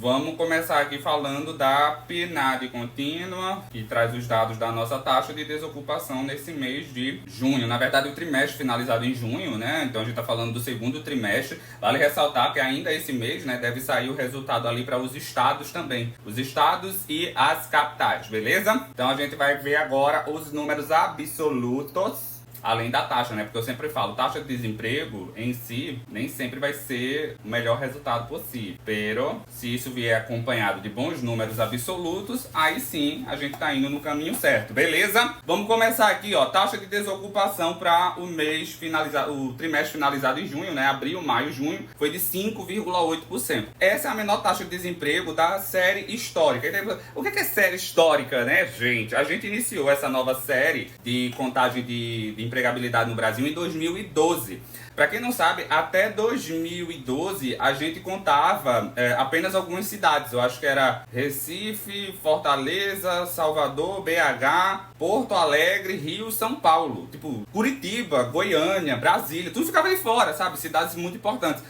Vamos começar aqui falando da PNAD contínua, que traz os dados da nossa taxa de desocupação nesse mês de junho. Na verdade, o trimestre finalizado em junho, né? Então a gente está falando do segundo trimestre. Vale ressaltar que ainda esse mês, né, deve sair o resultado ali para os estados também. Os estados e as capitais, beleza? Então a gente vai ver agora os números absolutos. Além da taxa, né? Porque eu sempre falo, taxa de desemprego em si nem sempre vai ser o melhor resultado possível. Pero, se isso vier acompanhado de bons números absolutos, aí sim a gente tá indo no caminho certo, beleza? Vamos começar aqui, ó, taxa de desocupação para o mês finalizado, o trimestre finalizado em junho, né? Abril, maio, junho, foi de 5,8%. Essa é a menor taxa de desemprego da série histórica. O que é série histórica, né, gente? A gente iniciou essa nova série de contagem de empregabilidade no Brasil em 2012. Para quem não sabe, até 2012 a gente contava apenas algumas cidades. Eu acho que era Recife, Fortaleza, Salvador, BH, Porto Alegre, Rio, São Paulo. Tipo, Curitiba, Goiânia, Brasília, tudo ficava aí fora, sabe? Cidades muito importantes.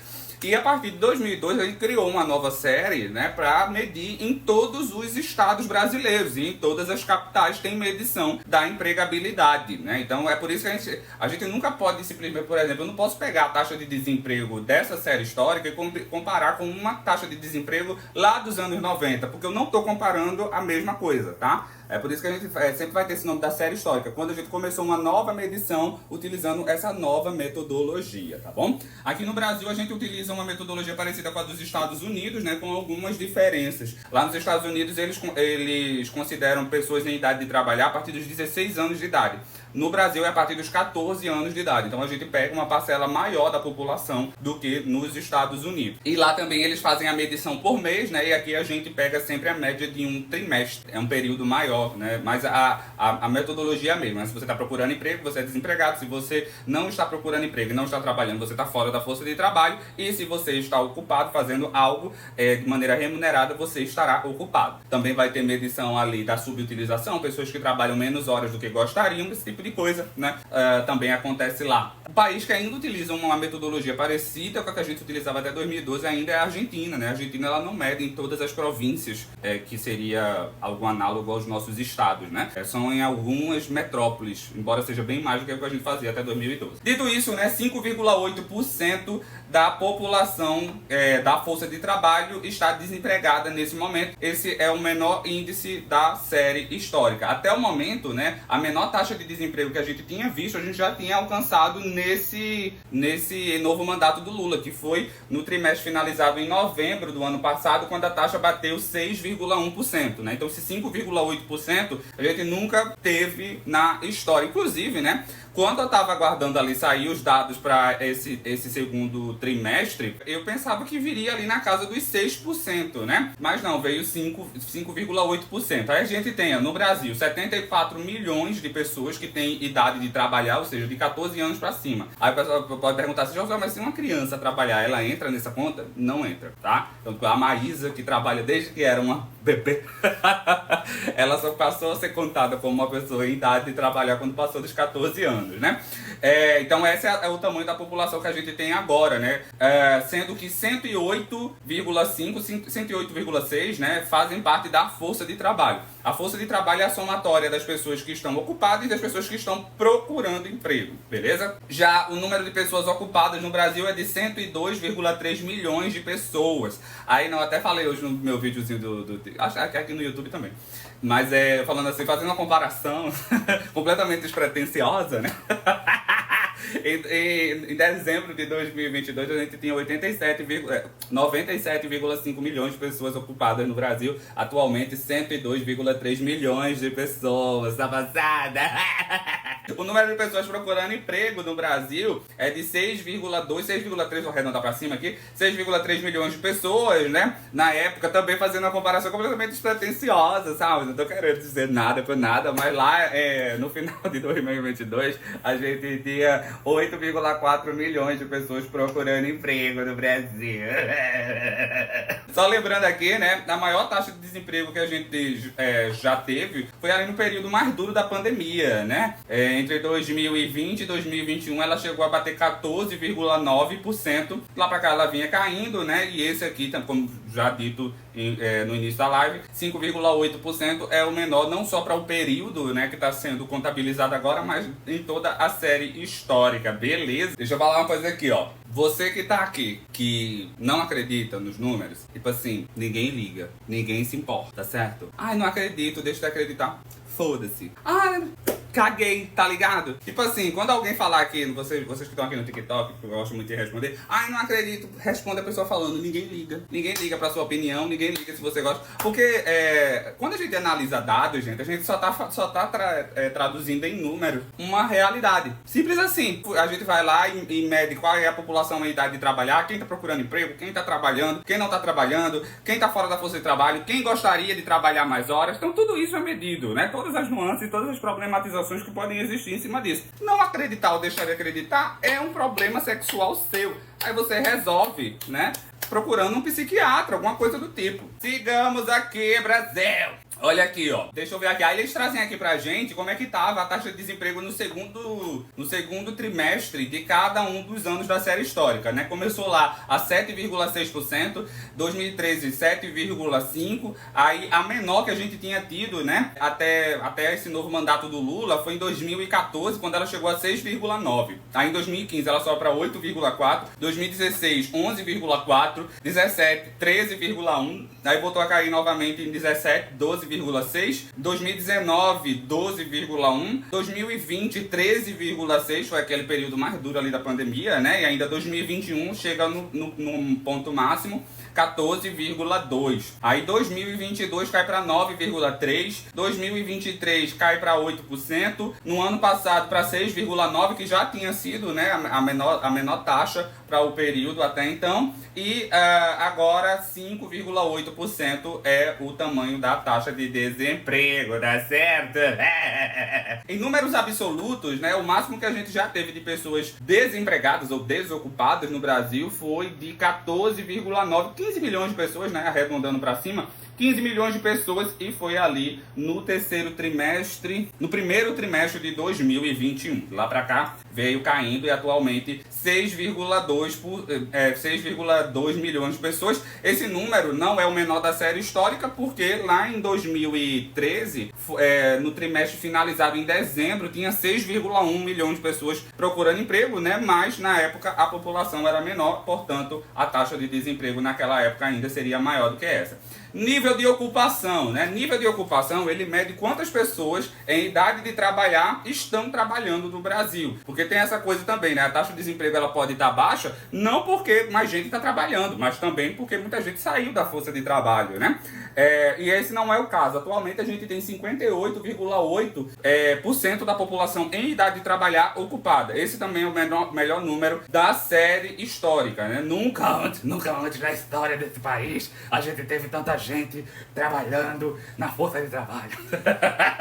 E a partir de 2002 a gente criou uma nova série, né, para medir em todos os estados brasileiros e em todas as capitais tem medição da empregabilidade, né? Então é por isso que a gente nunca pode simplesmente, por exemplo, eu não posso pegar a taxa de desemprego dessa série histórica e comparar com uma taxa de desemprego lá dos anos 90, porque eu não estou comparando a mesma coisa, tá? É por isso que a gente sempre vai ter esse nome da série histórica, quando a gente começou uma nova medição utilizando essa nova metodologia, tá bom? Aqui no Brasil a gente utiliza uma metodologia parecida com a dos Estados Unidos, né, com algumas diferenças. Lá nos Estados Unidos eles consideram pessoas em idade de trabalhar a partir dos 16 anos de idade. No Brasil é a partir dos 14 anos de idade. Então a gente pega uma parcela maior da população do que nos Estados Unidos. E lá também eles fazem a medição por mês, né? E aqui a gente pega sempre a média de um trimestre. É um período maior, né? Mas a metodologia é a mesma. Se você está procurando emprego, você é desempregado. Se você não está procurando emprego e não está trabalhando, você está fora da força de trabalho. E se você está ocupado fazendo algo de maneira remunerada, você estará ocupado. Também vai ter medição ali da subutilização, pessoas que trabalham menos horas do que gostariam, esse tipo de coisa, né? Também acontece lá. O país que ainda utiliza uma metodologia parecida com a que a gente utilizava até 2012 ainda é a Argentina, né? A Argentina ela não mede em todas as províncias, que seria algo análogo aos nossos estados, né? São em algumas metrópoles, embora seja bem mais do que o que a gente fazia até 2012. Dito isso, né, 5,8% da população da força de trabalho está desempregada nesse momento. Esse é o menor índice da série histórica. Até o momento, né, a menor taxa de desemprego que a gente tinha visto, a gente já tinha alcançado nesse novo mandato do Lula, que foi no trimestre finalizado em novembro do ano passado, quando a taxa bateu 6,1%, né? Então esse 5,8% a gente nunca teve na história. Inclusive, né, quando eu estava aguardando ali sair os dados para esse segundo trimestre, eu pensava que viria ali na casa dos 6%, né? Mas não, veio 5,8%. Aí a gente tem, no Brasil, 74 milhões de pessoas que têm idade de trabalhar, ou seja, de 14 anos para cima. Aí o pessoal pode perguntar assim, José, mas se uma criança trabalhar, ela entra nessa conta? Não entra, tá? Então a Maísa, que trabalha desde que era uma bebê, ela só passou a ser contada como uma pessoa em idade de trabalhar quando passou dos 14 anos, né? Então esse é o tamanho da população que a gente tem agora, né? Sendo que 108,5, 108,6, né, fazem parte da força de trabalho. A força de trabalho é a somatória das pessoas que estão ocupadas e das pessoas que estão procurando emprego, beleza? Já o número de pessoas ocupadas no Brasil é de 102,3 milhões de pessoas. Aí eu até falei hoje no meu videozinho acho que aqui no YouTube também. Mas falando assim, fazendo uma comparação completamente despretensiosa, né? Em dezembro de 2022 a gente tinha 97,5 milhões de pessoas ocupadas no Brasil. Atualmente 102,3 milhões de pessoas. Tá passada? O número de pessoas procurando emprego no Brasil é de 6,3, vou arredondar pra cima aqui, 6,3 milhões de pessoas, né? Na época também fazendo uma comparação completamente despretensiosa, sabe? Não tô querendo dizer nada com nada, mas lá no final de 2022 a gente tinha 8,4 milhões de pessoas procurando emprego no Brasil. Só lembrando aqui, né, a maior taxa de desemprego que a gente já teve foi ali no período mais duro da pandemia, né? Entre 2020 e 2021 ela chegou a bater 14,9%. Lá para cá ela vinha caindo, né? E esse aqui, como já dito no início da live, 5,8% é o menor, não só para o período, né, que está sendo contabilizado agora, mas em toda a série histórica, beleza? Deixa eu falar uma coisa aqui, ó. Você que tá aqui, que não acredita nos números, tipo assim, ninguém liga, ninguém se importa, tá certo? Ai, não acredito, deixa de acreditar. Foda-se. Ah, caguei, tá ligado? Tipo assim, quando alguém falar aqui, vocês que estão aqui no TikTok, que eu gosto muito de responder, ai, não acredito, responde a pessoa falando, ninguém liga. Ninguém liga pra sua opinião, ninguém liga se você gosta. Porque quando a gente analisa dados, gente, a gente só tá traduzindo em números uma realidade. Simples assim. A gente vai lá e mede qual é a população, a idade de trabalhar, quem tá procurando emprego, quem tá trabalhando, quem não tá trabalhando, quem tá fora da força de trabalho, quem gostaria de trabalhar mais horas. Então tudo isso é medido, né? Todas as nuances, todas as problematizações que podem existir em cima disso. Não acreditar ou deixar de acreditar é um problema sexual seu. Aí você resolve, né? Procurando um psiquiatra, alguma coisa do tipo. Sigamos aqui, Brasil! Olha aqui, ó. Deixa eu ver aqui. Aí eles trazem aqui pra gente como é que tava a taxa de desemprego no segundo trimestre de cada um dos anos da série histórica, né? Começou lá a 7,6%, 2013 7,5%, aí a menor que a gente tinha tido, né? Até esse novo mandato do Lula foi em 2014, quando ela chegou a 6,9%. Aí em 2015 ela sobe para 8,4%, 2016 11,4%, 17 13,1%, aí voltou a cair novamente em 17 12,6%, 2019 12,1%, 2020 13,6%, foi aquele período mais duro ali da pandemia, né? E ainda 2021 chega no ponto máximo, 14,2%. Aí 2022 cai para 9,3%, 2023 cai para 8%, no ano passado para 6,9%, que já tinha sido, né, a menor taxa para o período até então, e agora 5,8% é o tamanho da taxa de desemprego, tá certo? Em números absolutos, né, o máximo que a gente já teve de pessoas desempregadas ou desocupadas no Brasil foi de 14,9%, 15 milhões de pessoas, né, arredondando para cima, 15 milhões de pessoas, e foi ali no primeiro trimestre de 2021. Lá para cá veio caindo e atualmente 6,2 milhões de pessoas. Esse número não é o menor da série histórica, porque lá em 2013, no trimestre finalizado em dezembro, tinha 6,1 milhões de pessoas procurando emprego, né? Mas na época a população era menor, portanto a taxa de desemprego naquela época ainda seria maior do que essa. Nível de ocupação, né? Nível de ocupação, ele mede quantas pessoas em idade de trabalhar estão trabalhando no Brasil. Porque tem essa coisa também, né? A taxa de desemprego ela pode estar baixa, não porque mais gente está trabalhando, mas também porque muita gente saiu da força de trabalho, né? E esse não é o caso. Atualmente a gente tem 58,8% da população em idade de trabalhar ocupada. Esse também é o melhor número da série histórica, né? Nunca antes na história desse país a gente teve tanta gente trabalhando na força de trabalho.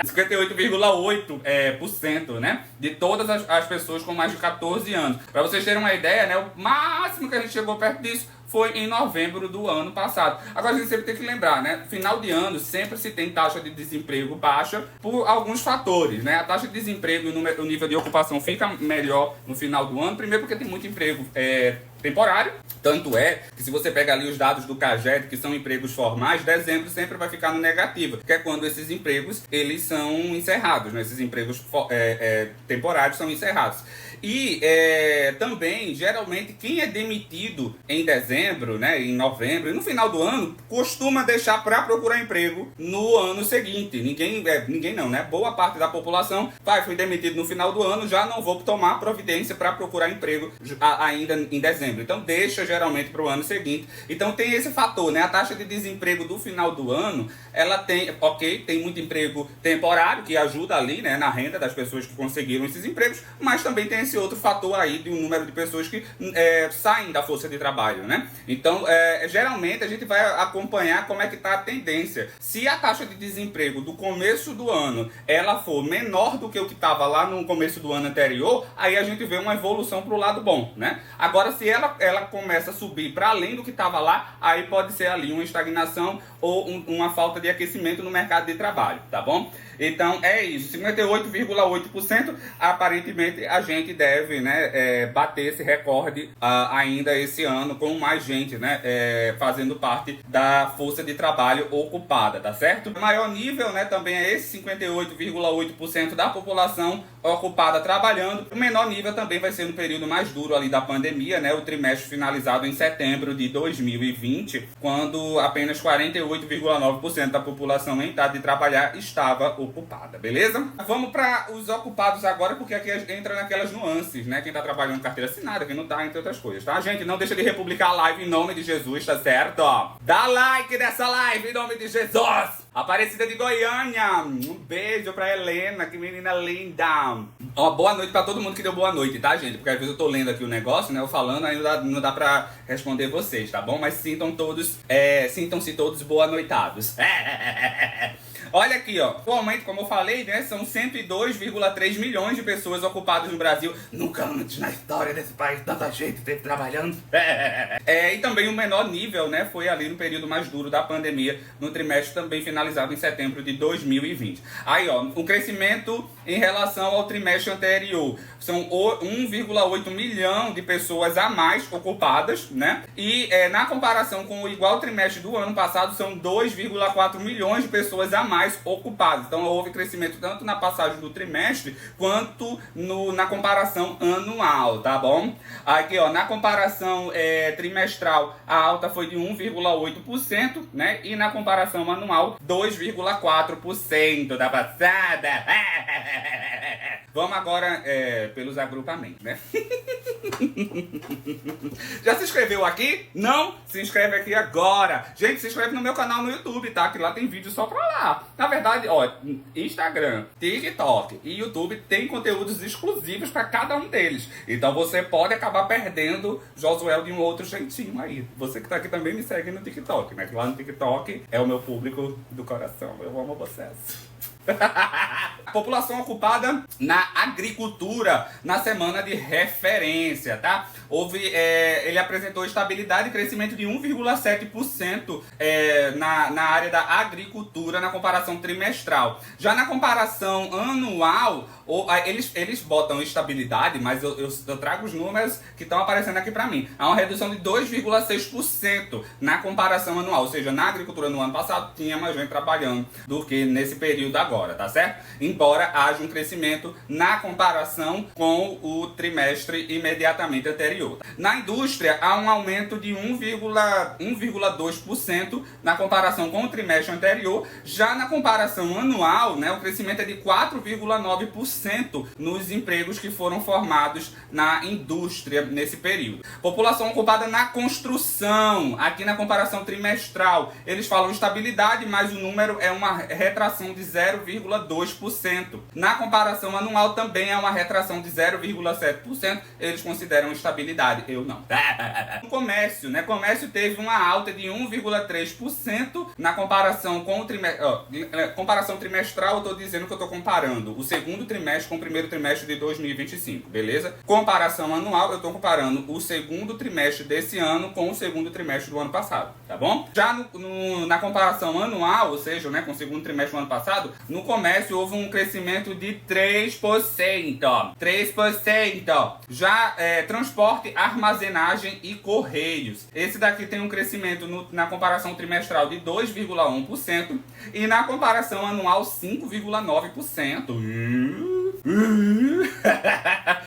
58,8%, né? De todas as pessoas com mais de 14 anos. Para vocês terem uma ideia, né? O máximo que a gente chegou perto disso foi em novembro do ano passado. Agora a gente sempre tem que lembrar, né? Final de ano sempre se tem taxa de desemprego baixa por alguns fatores, né? A taxa de desemprego e o nível de ocupação fica melhor no final do ano. Primeiro porque tem muito emprego temporário. Tanto é que se você pega ali os dados do CAGED, que são empregos formais, dezembro sempre vai ficar no negativo, que é quando esses empregos eles são encerrados, né? Esses empregos temporários são encerrados. E também, geralmente, quem é demitido em dezembro, né, em novembro, e no final do ano, costuma deixar para procurar emprego no ano seguinte. Ninguém não, né? Boa parte da população fui demitido no final do ano, já não vou tomar providência para procurar emprego ainda em dezembro. Então deixa geralmente para o ano seguinte. Então tem esse fator, né? A taxa de desemprego do final do ano, ela tem muito emprego temporário, que ajuda ali, né, na renda das pessoas que conseguiram esses empregos, mas também tem esse outro fator aí de um número de pessoas que saem da força de trabalho, né? Então, geralmente a gente vai acompanhar como é que está a tendência. Se a taxa de desemprego do começo do ano ela for menor do que o que estava lá no começo do ano anterior, aí a gente vê uma evolução para o lado bom, né? Agora, se ela ela começa a subir para além do que estava lá, aí pode ser ali uma estagnação ou uma falta de aquecimento no mercado de trabalho, tá bom? Então é isso, 58,8%, aparentemente a gente deve, né, bater esse recorde ainda esse ano, com mais gente, né, fazendo parte da força de trabalho ocupada, tá certo? O maior nível, né, também é esse 58,8% da população ocupada trabalhando. O menor nível também vai ser no período mais duro ali da pandemia, né, o trimestre finalizado em setembro de 2020, quando apenas 48,9% da população em idade de trabalhar estava ocupada, beleza? Vamos para os ocupados agora, porque aqui entra naquelas nuances, né? Quem tá trabalhando carteira assinada, quem não tá, entre outras coisas, tá? Gente, não deixa de republicar a live em nome de Jesus, tá certo? Ó, dá like nessa live em nome de Jesus! Aparecida de Goiânia, um beijo pra Helena, que menina linda. Ó, boa noite pra todo mundo que deu boa noite, tá, gente? Porque às vezes eu tô lendo aqui o negócio, né, eu falando, aí não dá pra responder vocês, tá bom? Mas sintam-se todos boa noitados. Olha aqui, ó. Atualmente, como eu falei, né, são 102,3 milhões de pessoas ocupadas no Brasil. Nunca antes na história desse país tanta gente esteve trabalhando. E também o menor nível, né, foi ali no período mais duro da pandemia, no trimestre também finalizado em setembro de 2020. Aí, ó, um crescimento em relação ao trimestre anterior. São 1,8 milhão de pessoas a mais ocupadas, né? E na comparação com o igual trimestre do ano passado, são 2,4 milhões de pessoas a mais ocupadas. Então houve crescimento tanto na passagem do trimestre quanto na comparação anual, tá bom? Aqui, ó, na comparação trimestral, a alta foi de 1,8%, né? E na comparação anual, 2,4% da passada. Vamos agora pelos agrupamentos, né? Já se inscreveu aqui? Não? Se inscreve aqui agora. Gente, se inscreve no meu canal no YouTube, tá? Que lá tem vídeo só pra lá. Na verdade, ó, Instagram, TikTok e YouTube tem conteúdos exclusivos pra cada um deles. Então você pode acabar perdendo Josuel de um outro jeitinho aí. Você que tá aqui também me segue no TikTok, né? Que lá no TikTok é o meu público do coração. Eu amo vocês. População ocupada na agricultura na semana de referência, tá? Ele apresentou estabilidade e crescimento de 1,7% na área da agricultura na comparação trimestral. Já na comparação anual, eles botam estabilidade, mas eu trago os números que estão aparecendo aqui para mim. Há uma redução de 2,6% na comparação anual, ou seja, na agricultura no ano passado tinha mais gente trabalhando do que nesse período agora, tá certo? Embora haja um crescimento na comparação com o trimestre imediatamente anterior. Na indústria, há um aumento de 1,2% na comparação com o trimestre anterior. Já na comparação anual, né, o crescimento é de 4,9% nos empregos que foram formados na indústria nesse período. População ocupada na construção, aqui na comparação trimestral, eles falam estabilidade, mas o número é uma retração de 0,2%. Na comparação anual também é uma retração de 0,7%, eles consideram estabilidade, eu não. O comércio, né? Comércio teve uma alta de 1,3% na comparação com o trimestre. Comparação trimestral, eu tô dizendo que eu tô comparando o segundo trimestre com o primeiro trimestre de 2025, beleza? Comparação anual, eu tô comparando o segundo trimestre desse ano com o segundo trimestre do ano passado, tá bom? Já na comparação anual, ou seja, né, com o segundo trimestre do ano passado, no comércio houve um crescimento de 3%. 3%. Já transporte, armazenagem e correios. Esse daqui tem um crescimento na comparação trimestral de 2,1% e na comparação anual 5,9%.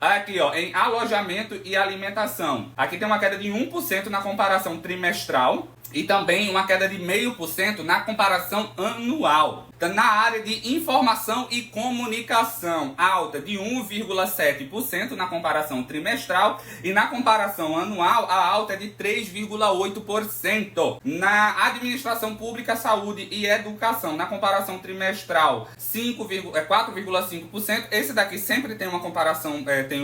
Aqui, ó, em alojamento e alimentação. Aqui tem uma queda de 1% na comparação trimestral e também uma queda de 0,5% na comparação anual. Na área de informação e comunicação, alta de 1,7% na comparação trimestral e na comparação anual a alta é de 3,8%. Na administração pública, saúde e educação, na comparação trimestral 4,5%. Esse daqui sempre tem uma comparação, tem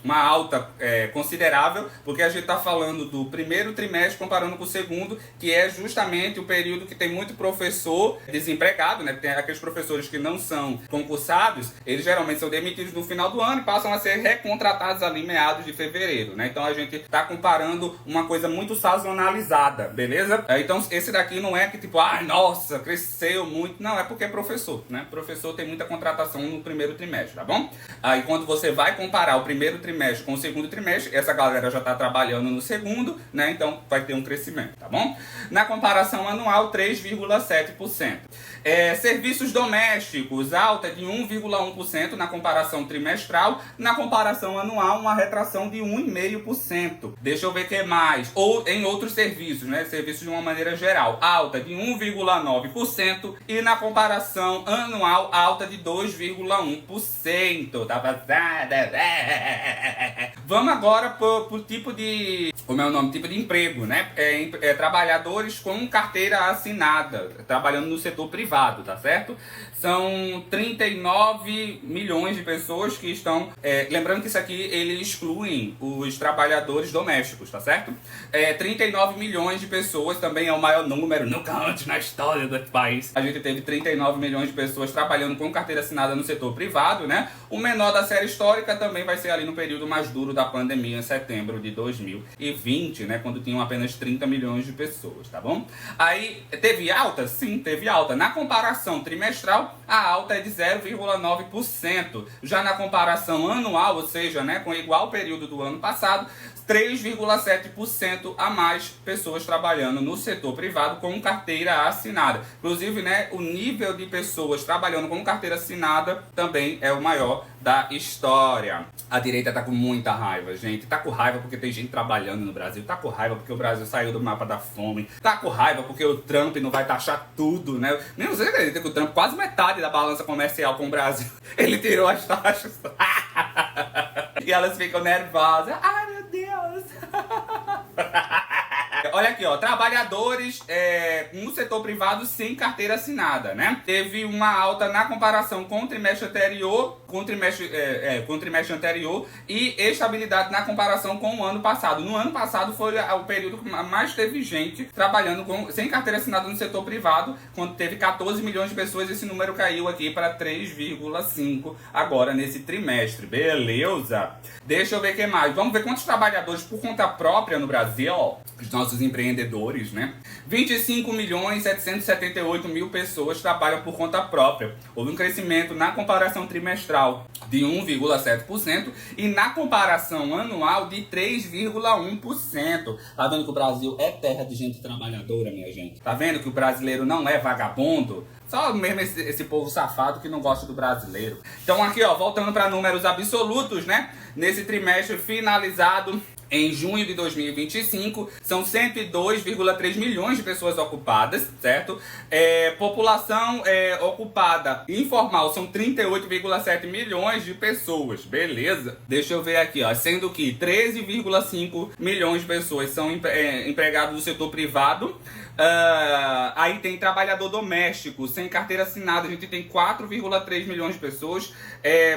uma alta considerável, porque a gente está falando do primeiro trimestre comparando com o segundo, que é justamente o período que tem muito professor desempregado, né? Tem aqueles professores que não são concursados, eles geralmente são demitidos no final do ano e passam a ser recontratados ali em meados de fevereiro, né? Então a gente está comparando uma coisa muito sazonalizada, beleza? Então esse daqui não é que tipo, ai, nossa, cresceu muito. Não, é porque é professor, né? Professor tem muita contratação no primeiro trimestre, tá bom? Aí quando você vai comparar o primeiro trimestre com o segundo trimestre, essa galera já está trabalhando no segundo, né? Então vai ter um crescimento, tá bom? Na comparação anual, 3,7%. Serviços domésticos, alta de 1,1% na comparação trimestral. Na comparação anual, uma retração de 1,5%. Deixa eu ver o que mais. Ou em outros serviços, né? Serviços de uma maneira geral, alta de 1,9%. E na comparação anual, alta de 2,1%. Tá passada? Vamos agora pro tipo de... Como é o nome? Tipo de emprego, né? Trabalhadores com carteira assinada, trabalhando no setor privado, tá certo? São 39 milhões de pessoas que estão... lembrando que isso aqui, eles excluem os trabalhadores domésticos, tá certo? 39 milhões de pessoas, também é o maior número, nunca antes na história do país. A gente teve 39 milhões de pessoas trabalhando com carteira assinada no setor privado, né? O menor da série histórica também vai ser ali no período mais duro da pandemia, em setembro de 2020, né? Quando tinham apenas 30 milhões de pessoas, tá bom? Aí, teve alta? Sim, teve alta. Na comparação trimestral, a alta é de 0,9%. Já na comparação anual, ou seja, né, com igual período do ano passado, 3,7% a mais pessoas trabalhando no setor privado com carteira assinada. Inclusive, né, o nível de pessoas trabalhando com carteira assinada também é o maior da história. A direita tá com muita raiva, gente. Tá com raiva porque tem gente trabalhando no Brasil. Tá com raiva porque o Brasil saiu do mapa da fome. Tá com raiva porque o Trump não vai taxar tudo, né? Nem você acredita que o Trump, quase metade da balança comercial com o Brasil, ele tirou as taxas. E elas ficam nervosas. Ai, meu Deus. Olha aqui, ó, trabalhadores no setor privado sem carteira assinada, né? Teve uma alta na comparação com o trimestre anterior, com o trimestre anterior, e estabilidade na comparação com o ano passado. No ano passado foi o período que mais teve gente trabalhando sem carteira assinada no setor privado, quando teve 14 milhões de pessoas. Esse número caiu aqui para 3,5 agora nesse trimestre, beleza? Deixa eu ver o que mais. Vamos ver quantos trabalhadores por conta própria no Brasil, ó, os nossos empreendedores, né? 25.778.000 pessoas trabalham por conta própria. Houve um crescimento na comparação trimestral de 1,7% e na comparação anual de 3,1%. Tá vendo que o Brasil é terra de gente trabalhadora, minha gente? Tá vendo que o brasileiro não é vagabundo? Só mesmo esse povo safado que não gosta do brasileiro. Então aqui, ó, voltando para números absolutos, né? Nesse trimestre finalizado em junho de 2025, são 102,3 milhões de pessoas ocupadas, certo? População ocupada informal são 38,7 milhões de pessoas, beleza? Deixa eu ver aqui, ó, sendo que 13,5 milhões de pessoas são empregados no setor privado. Aí tem trabalhador doméstico sem carteira assinada, a gente tem 4,3 milhões de pessoas.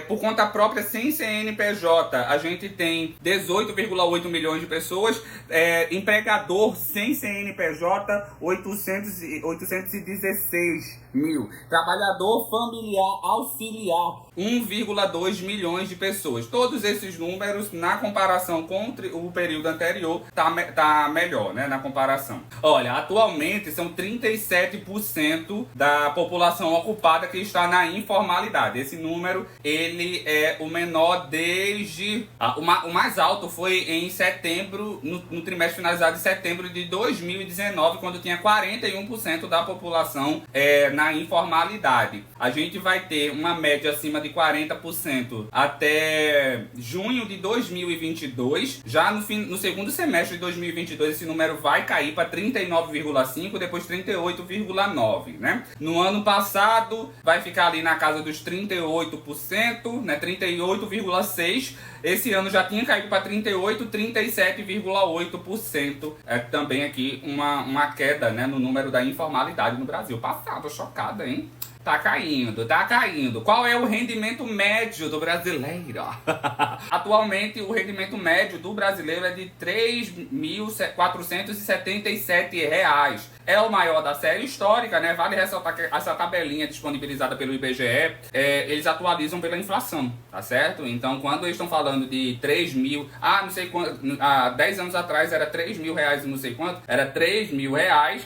Por conta própria sem CNPJ, a gente tem 18,8 milhões de pessoas. Empregador sem CNPJ, 816 mil. Trabalhador familiar auxiliar, 1,2 milhões de pessoas. Todos esses números, na comparação com o período anterior, tá melhor, né? Na comparação. Olha, atualmente são 37% da população ocupada que está na informalidade. Esse número, ele é o menor desde... o mais alto foi em setembro, no trimestre finalizado de setembro de 2019, quando tinha 41% da população na informalidade. A gente vai ter uma média acima de 40% até junho de 2022. Já no segundo semestre de 2022, esse número vai cair para 39,5%, depois 38,9%, né? No ano passado, vai ficar ali na casa dos 38%, né? 38,6%. Esse ano já tinha caído para 38%, 37,8%. Também aqui uma queda, né, no número da informalidade no Brasil. Passada, chocada, hein? Tá caindo, tá caindo. Qual é o rendimento médio do brasileiro? Atualmente, o rendimento médio do brasileiro é de R$ 3.477. É o maior da série histórica, né? Vale ressaltar que essa tabelinha disponibilizada pelo IBGE, eles atualizam pela inflação, tá certo? Então, quando eles estão falando de 3 mil, não sei quanto, há 10 anos atrás era 3 mil reais e não sei quanto, era 3 mil reais,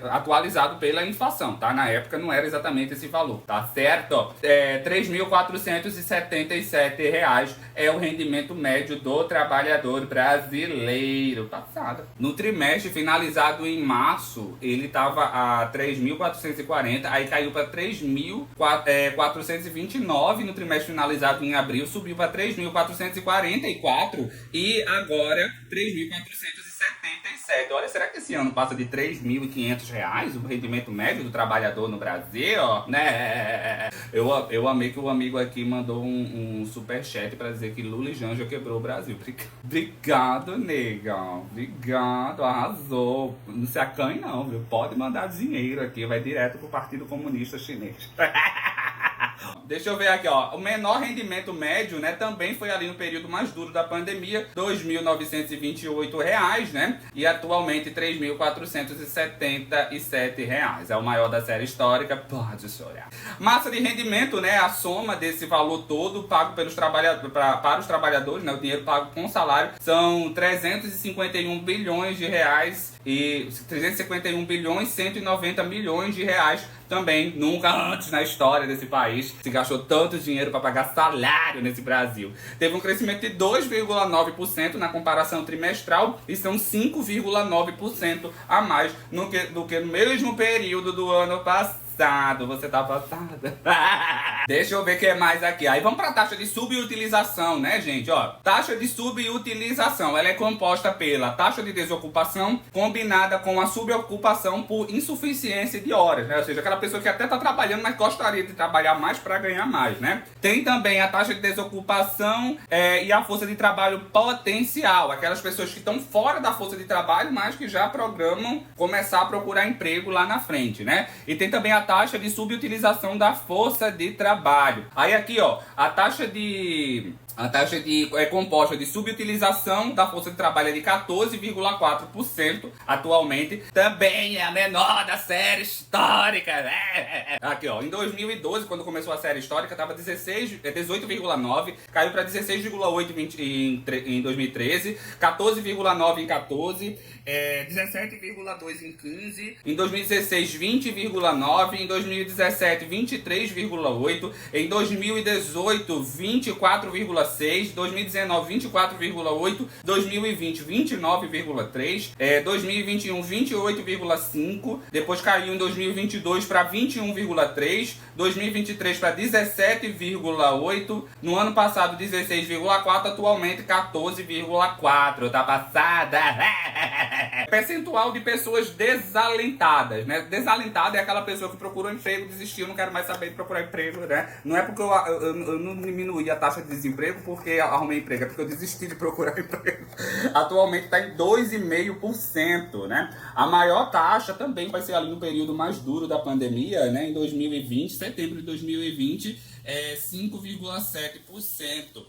atualizado pela inflação, tá? Na época não era exatamente esse valor, tá certo? R$ 3.477 é o rendimento médio do trabalhador brasileiro, passada. No trimestre finalizado em março, ele tava a 3.440, aí caiu para 3.429 no trimestre finalizado em abril, subiu para 3.444 e agora 3.477. Olha, será que esse ano passa de R$ 3.500 o rendimento médio do trabalhador no Brasil? Né? Eu amei que o amigo aqui mandou um superchat para dizer que Lula e Janja quebrou o Brasil. Obrigado, negão. Obrigado, arrasou. Não se acanhe não, viu? Pode mandar dinheiro aqui, vai direto pro Partido Comunista Chinês. Deixa eu ver aqui, ó. O menor rendimento médio, né, também foi ali no período mais duro da pandemia, R$ 2.928, né? E atualmente R$ 3.477. É o maior da série histórica, pode chorar. Massa de rendimento, né, a soma desse valor todo pago pelos para os trabalhadores, né, o dinheiro pago com salário, são 351 bilhões de reais e 351 bilhões 190 milhões de reais. Também, nunca antes na história desse país se gastou tanto dinheiro para pagar salário nesse Brasil. Teve um crescimento de 2,9% na comparação trimestral e são 5,9% a mais do que no mesmo período do ano passado. Você tá passada? Deixa eu ver o que é mais aqui. Aí vamos pra taxa de subutilização, né, gente? Ó, taxa de subutilização, ela é composta pela taxa de desocupação combinada com a subocupação por insuficiência de horas, né? Ou seja, aquela pessoa que até tá trabalhando, mas gostaria de trabalhar mais para ganhar mais, né? Tem também a taxa de desocupação e a força de trabalho potencial, aquelas pessoas que estão fora da força de trabalho, mas que já programam começar a procurar emprego lá na frente, né? E tem também a taxa de subutilização da força de trabalho. Aí aqui, ó, a taxa é composta de subutilização da força de trabalho é de 14,4% atualmente. Também é a menor da série histórica. Aqui, ó, em 2012, quando começou a série histórica, estava 18,9%, caiu para 16,8% em 2013, 14,9% em 14%, 17,2% em 15%, em 2016, 20,9%, em 2017, 23,8%, em 2018, 24,6%, 2019, 24,8%, 2020, 29,3%, 2021, 28,5%, depois caiu em 2022 para 21,3%, 2023 para 17,8%, no ano passado 16,4%, atualmente 14,4%, tá passada? Percentual de pessoas desalentadas, né? Desalentada é aquela pessoa que procura um emprego, desistiu, não quero mais saber de procurar emprego, né? Não é porque eu não diminuí a taxa de desemprego porque arrumei emprego, é porque eu desisti de procurar emprego. Atualmente está em 2,5%, né? A maior taxa também vai ser ali no período mais duro da pandemia, né? Em 2020, setembro de 2020, 5,7%.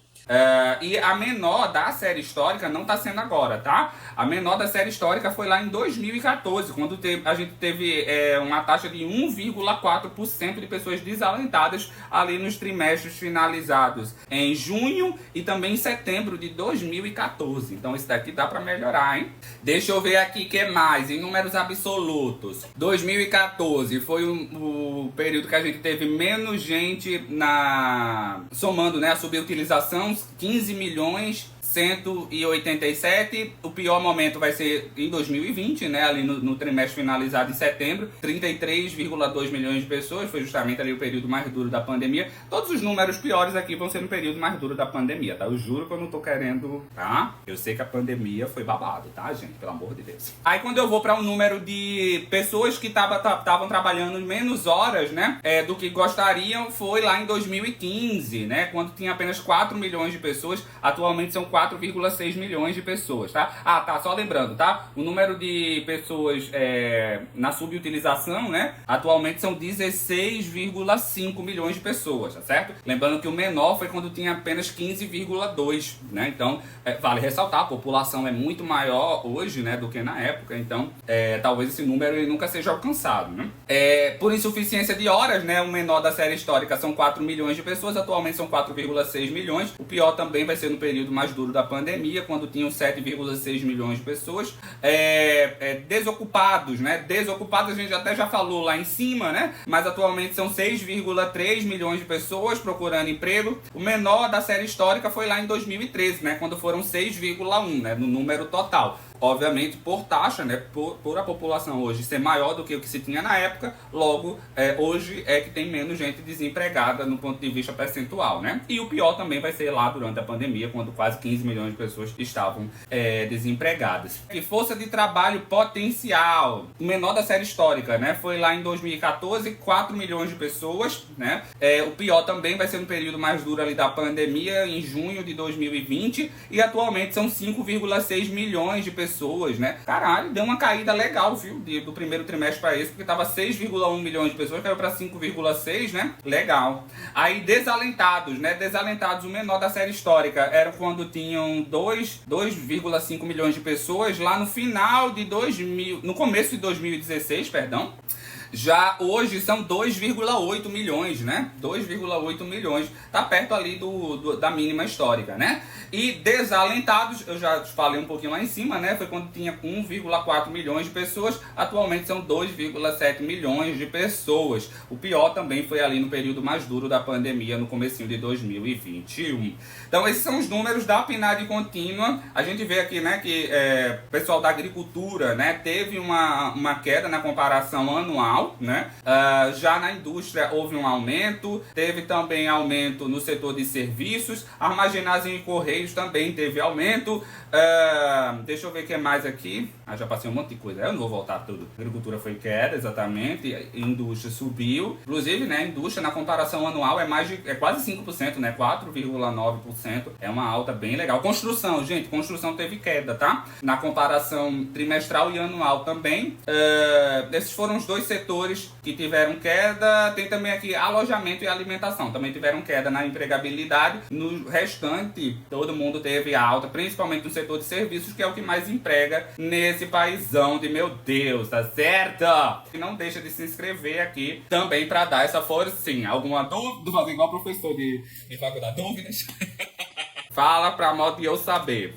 E a menor da série histórica não está sendo agora, tá? A menor da série histórica foi lá em 2014, quando a gente teve uma taxa de 1,4% de pessoas desalentadas ali nos trimestres finalizados em junho e também em setembro de 2014. Então isso daqui dá para melhorar, hein? Deixa eu ver aqui o que mais, em números absolutos. 2014 foi o período que a gente teve menos gente somando, né, a subutilização, 15 milhões 187, o pior momento vai ser em 2020, né, ali no trimestre finalizado em setembro, 33,2 milhões de pessoas, foi justamente ali o período mais duro da pandemia. Todos os números piores aqui vão ser no período mais duro da pandemia, tá? Eu juro que eu não tô querendo, tá? Eu sei que a pandemia foi babado, tá, gente? Pelo amor de Deus. Aí quando eu vou para um número de pessoas que estavam trabalhando menos horas, né, do que gostariam, foi lá em 2015, né, quando tinha apenas 4 milhões de pessoas, atualmente são 4,6 milhões de pessoas, tá? Ah, tá, só lembrando, tá? O número de pessoas na subutilização, né? Atualmente são 16,5 milhões de pessoas, tá certo? Lembrando que o menor foi quando tinha apenas 15,2, né? Então, vale ressaltar, a população é muito maior hoje, né, do que na época, então talvez esse número ele nunca seja alcançado, né? Por insuficiência de horas, né, o menor da série histórica são 4 milhões de pessoas, atualmente são 4,6 milhões. O pior também vai ser no período mais duro da pandemia, quando tinham 7,6 milhões de pessoas. Desocupados, né? Desocupados a gente até já falou lá em cima, né? Mas atualmente são 6,3 milhões de pessoas procurando emprego. O menor da série histórica foi lá em 2013, né? Quando foram 6,1, né? No número total. Obviamente, por taxa, né, por a população hoje ser maior do que o que se tinha na época, logo, hoje é que tem menos gente desempregada no ponto de vista percentual, né? E o pior também vai ser lá durante a pandemia, quando quase 15 milhões de pessoas estavam desempregadas. E força de trabalho potencial, o menor da série histórica, né? Foi lá em 2014, 4 milhões de pessoas, né? O pior também vai ser no período mais duro ali da pandemia, em junho de 2020, e atualmente são 5,6 milhões de pessoas, né? Caralho, deu uma caída legal, viu? Do primeiro trimestre para esse, porque tava 6,1 milhões de pessoas, caiu para 5,6, né? Legal. Aí desalentados, né? Desalentados, o menor da série histórica era quando tinham 2,5 milhões de pessoas lá no final de 2000, no começo de 2016, perdão. Já hoje são 2,8 milhões, né? 2,8 milhões. Tá perto ali da mínima histórica, né? E desalentados, eu já falei um pouquinho lá em cima, né? Foi quando tinha 1,4 milhões de pessoas. Atualmente são 2,7 milhões de pessoas. O pior também foi ali no período mais duro da pandemia, no comecinho de 2021. Então esses são os números da PNAD contínua. A gente vê aqui, né, que o pessoal da agricultura, né, teve uma queda na comparação anual, né? Já na indústria houve um aumento, teve também aumento no setor de serviços, armazenagem e correios também teve aumento. Deixa eu ver o que mais aqui. Já passei um monte de coisa, eu não vou voltar tudo. Agricultura foi queda, exatamente, indústria subiu. Inclusive, né, indústria na comparação anual é quase 5%, né? 4,9%. É uma alta bem legal. Construção, gente, construção teve queda, tá? Na comparação trimestral e anual também. Esses foram os dois setores que tiveram queda. Tem também aqui alojamento e alimentação, também tiveram queda na empregabilidade. No restante, todo mundo teve alta, principalmente no setor de serviços, que é o que mais emprega nesse paizão de meu Deus, tá certo? E não deixa de se inscrever aqui também para dar essa forcinha. Alguma dúvida? Fazer igual professor de faculdade, dúvidas? Fala pra modo de eu saber.